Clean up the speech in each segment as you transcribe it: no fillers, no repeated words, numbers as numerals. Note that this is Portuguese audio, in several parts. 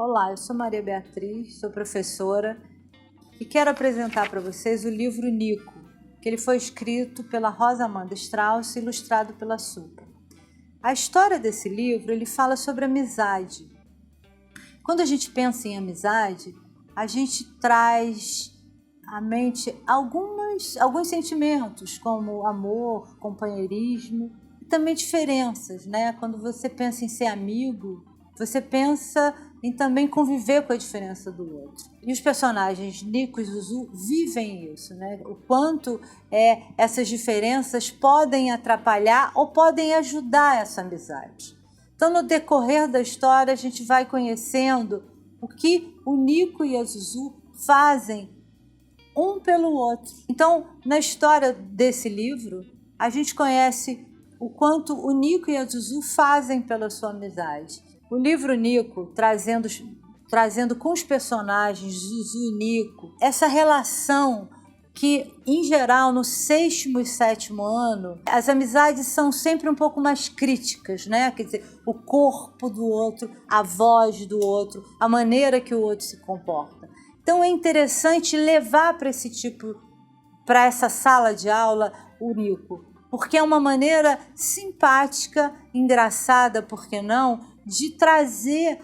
Olá, eu sou Maria Beatriz, sou professora e quero apresentar para vocês o livro Nico, que ele foi escrito pela Rosa Amanda Strauss e ilustrado pela Supa. A história desse livro, ele fala sobre amizade. Quando a gente pensa em amizade, a gente traz à mente alguns sentimentos, como amor, companheirismo e também diferenças, né? Quando você pensa em ser amigo, você pensa em também conviver com a diferença do outro. E os personagens Nico e Zuzu vivem isso, né? O quanto essas diferenças podem atrapalhar ou podem ajudar essa amizade. Então, no decorrer da história, a gente vai conhecendo o que o Nico e a Zuzu fazem um pelo outro. Então, na história desse livro, a gente conhece o quanto o Nico e a Zuzu fazem pela sua amizade. O livro Nico, trazendo com os personagens Zuzu e Nico, essa relação que, em geral, no 6º e 7º ano, as amizades são sempre um pouco mais críticas, né? Quer dizer, o corpo do outro, a voz do outro, a maneira que o outro se comporta. Então é interessante levar para essa sala de aula o Nico, porque é uma maneira simpática, engraçada, por que não, de trazer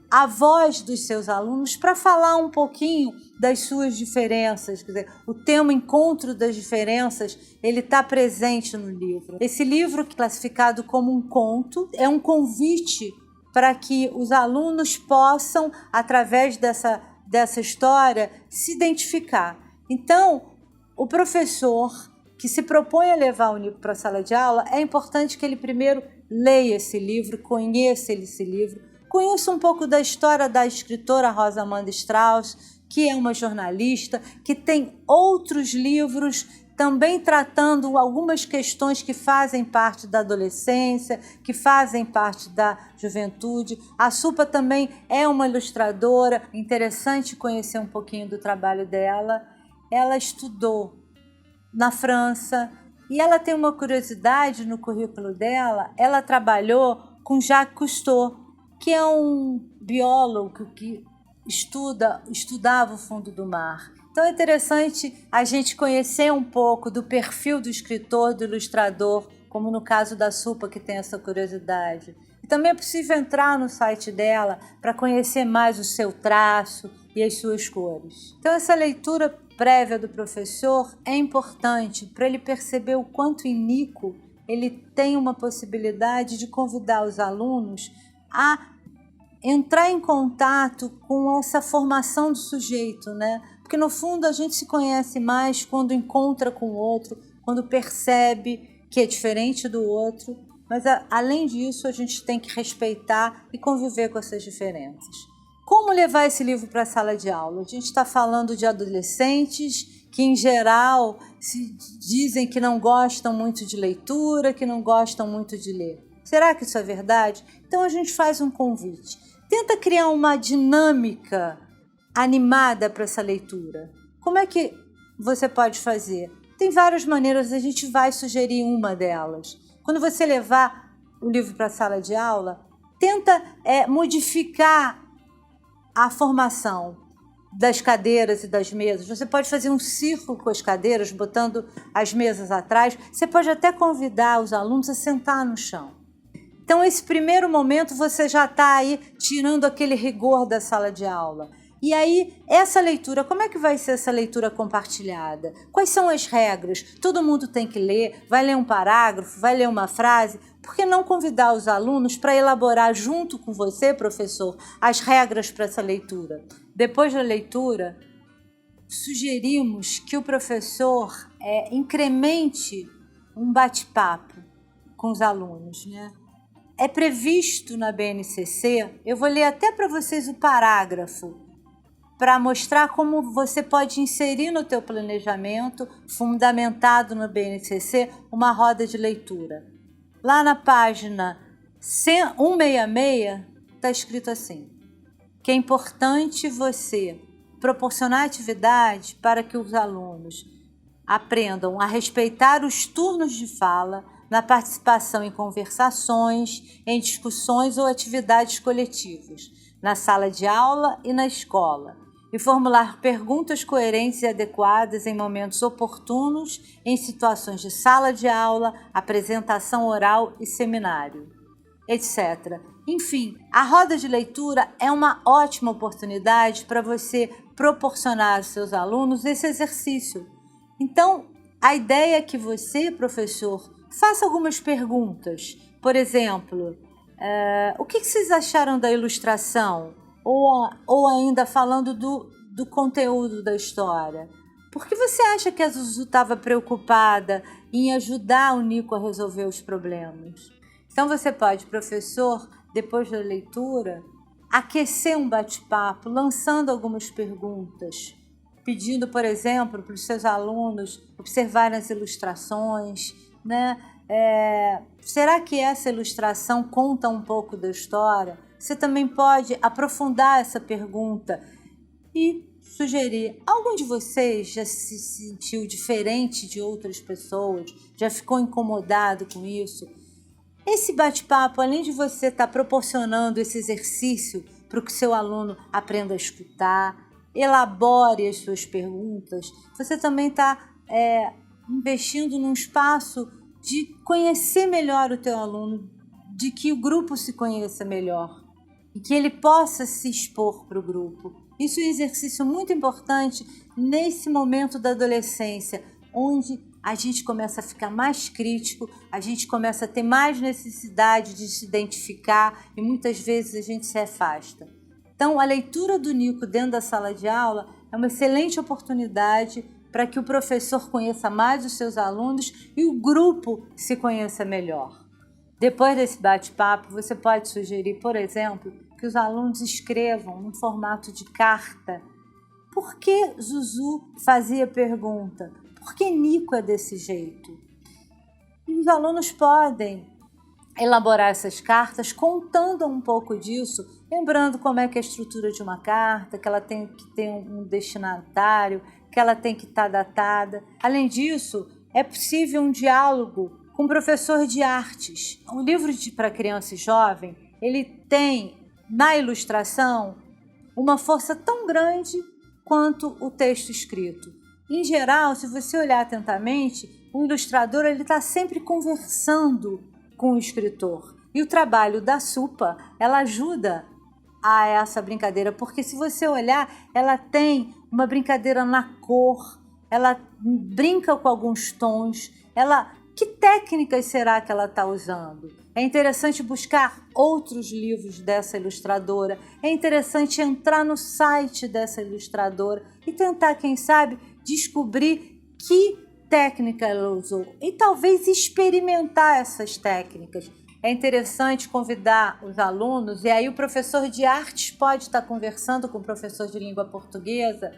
a voz dos seus alunos para falar um pouquinho das suas diferenças. Quer dizer, o tema Encontro das Diferenças, ele está presente no livro. Esse livro, classificado como um conto, é um convite para que os alunos possam, através dessa história, se identificar. Então, o professor que se propõe a levar o Nico para a sala de aula, é importante que ele primeiro leia esse livro, conheça esse livro, conheça um pouco da história da escritora Rosa Amanda Strauss, que é uma jornalista, que tem outros livros também tratando algumas questões que fazem parte da adolescência, que fazem parte da juventude. A Supa também é uma ilustradora, interessante conhecer um pouquinho do trabalho dela. Ela estudou na França e ela tem uma curiosidade no currículo dela. Ela trabalhou com Jacques Cousteau, que é um biólogo que estudava o fundo do mar. Então é interessante a gente conhecer um pouco do perfil do escritor, do ilustrador, como no caso da Supa, que tem essa curiosidade. E também é possível entrar no site dela para conhecer mais o seu traço e as suas cores. Então essa leitura prévia do professor é importante para ele perceber o quanto em Nico ele tem uma possibilidade de convidar os alunos a entrar em contato com essa formação do sujeito, né? Porque no fundo a gente se conhece mais quando encontra com o outro, quando percebe que é diferente do outro, mas além disso a gente tem que respeitar e conviver com essas diferenças. Como levar esse livro para a sala de aula? A gente está falando de adolescentes que, em geral, se dizem que não gostam muito de leitura, que não gostam muito de ler. Será que isso é verdade? Então a gente faz um convite. Tenta criar uma dinâmica animada para essa leitura. Como é que você pode fazer? Tem várias maneiras, a gente vai sugerir uma delas. Quando você levar o livro para a sala de aula, tenta modificar a formação das cadeiras e das mesas. Você pode fazer um círculo com as cadeiras, botando as mesas atrás. Você pode até convidar os alunos a sentar no chão. Então, esse primeiro momento, você já está aí tirando aquele rigor da sala de aula. E aí, essa leitura, como é que vai ser essa leitura compartilhada? Quais são as regras? Todo mundo tem que ler, vai ler um parágrafo, vai ler uma frase. Por que não convidar os alunos para elaborar junto com você, professor, as regras para essa leitura? Depois da leitura, sugerimos que o professor incremente um bate-papo com os alunos, né? É previsto na BNCC, eu vou ler até para vocês o parágrafo, para mostrar como você pode inserir no teu planejamento, fundamentado no BNCC, uma roda de leitura. Lá na página 166 está escrito assim, que é importante você proporcionar atividade para que os alunos aprendam a respeitar os turnos de fala, na participação em conversações, em discussões ou atividades coletivas. na sala de aula e na escola, e formular perguntas coerentes e adequadas em momentos oportunos, em situações de sala de aula, apresentação oral e seminário, etc. Enfim, a roda de leitura é uma ótima oportunidade para você proporcionar aos seus alunos esse exercício. Então, a ideia é que você, professor, faça algumas perguntas. Por exemplo, o que vocês acharam da ilustração? Ou ainda falando do conteúdo da história. Por que você acha que a Zuzu estava preocupada em ajudar o Nico a resolver os problemas? Então você pode, professor, depois da leitura, aquecer um bate-papo, lançando algumas perguntas, pedindo, por exemplo, para os seus alunos observarem as ilustrações, né? Será que essa ilustração conta um pouco da história? Você também pode aprofundar essa pergunta e sugerir. Algum de vocês já se sentiu diferente de outras pessoas? Já ficou incomodado com isso? Esse bate-papo, além de você estar proporcionando esse exercício para que o seu aluno aprenda a escutar, elabore as suas perguntas, você também está investindo num espaço de conhecer melhor o teu aluno, de que o grupo se conheça melhor e que ele possa se expor para o grupo. Isso é um exercício muito importante nesse momento da adolescência, onde a gente começa a ficar mais crítico, a gente começa a ter mais necessidade de se identificar e muitas vezes a gente se afasta. Então, a leitura do Nico dentro da sala de aula é uma excelente oportunidade para que o professor conheça mais os seus alunos e o grupo se conheça melhor. Depois desse bate-papo, você pode sugerir, por exemplo, que os alunos escrevam no formato de carta. Por que Zuzu fazia pergunta? Por que Nico é desse jeito? E os alunos podem elaborar essas cartas contando um pouco disso, lembrando como é que é a estrutura de uma carta, que ela tem que ter um destinatário, que ela tem que estar datada. Além disso, é possível um diálogo com o professor de artes. Um livro para criança e jovem, ele tem na ilustração uma força tão grande quanto o texto escrito. Em geral, se você olhar atentamente, o ilustrador está sempre conversando com o escritor. E o trabalho da Supa, ela ajuda a essa brincadeira, porque se você olhar, ela tem uma brincadeira na cor, ela brinca com alguns tons, que técnicas será que ela está usando? É interessante buscar outros livros dessa ilustradora, é interessante entrar no site dessa ilustradora e tentar, quem sabe, descobrir que técnica ela usou e talvez experimentar essas técnicas. É interessante convidar os alunos, e aí o professor de artes pode estar conversando com o professor de língua portuguesa.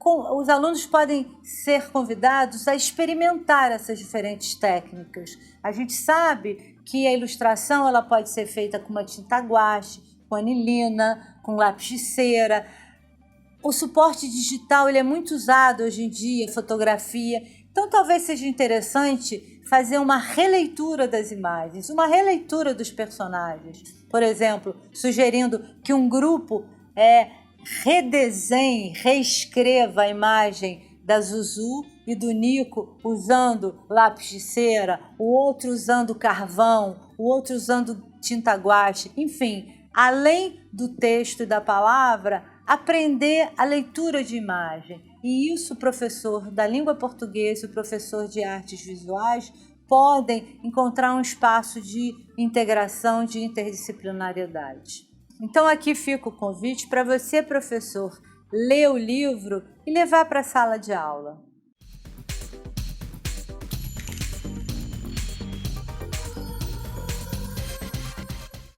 Os alunos podem ser convidados a experimentar essas diferentes técnicas. A gente sabe que a ilustração ela pode ser feita com uma tinta guache, com anilina, com lápis de cera. O suporte digital ele é muito usado hoje em dia, fotografia. Então, talvez seja interessante fazer uma releitura das imagens, uma releitura dos personagens. Por exemplo, sugerindo que um grupo redesenhe, reescreva a imagem da Zuzu e do Nico usando lápis de cera, o outro usando carvão, o outro usando tinta guache. Enfim, além do texto e da palavra, aprender a leitura de imagem. E isso o professor da língua portuguesa e o professor de artes visuais podem encontrar um espaço de integração, de interdisciplinariedade. Então aqui fica o convite para você, professor, ler o livro e levar para a sala de aula.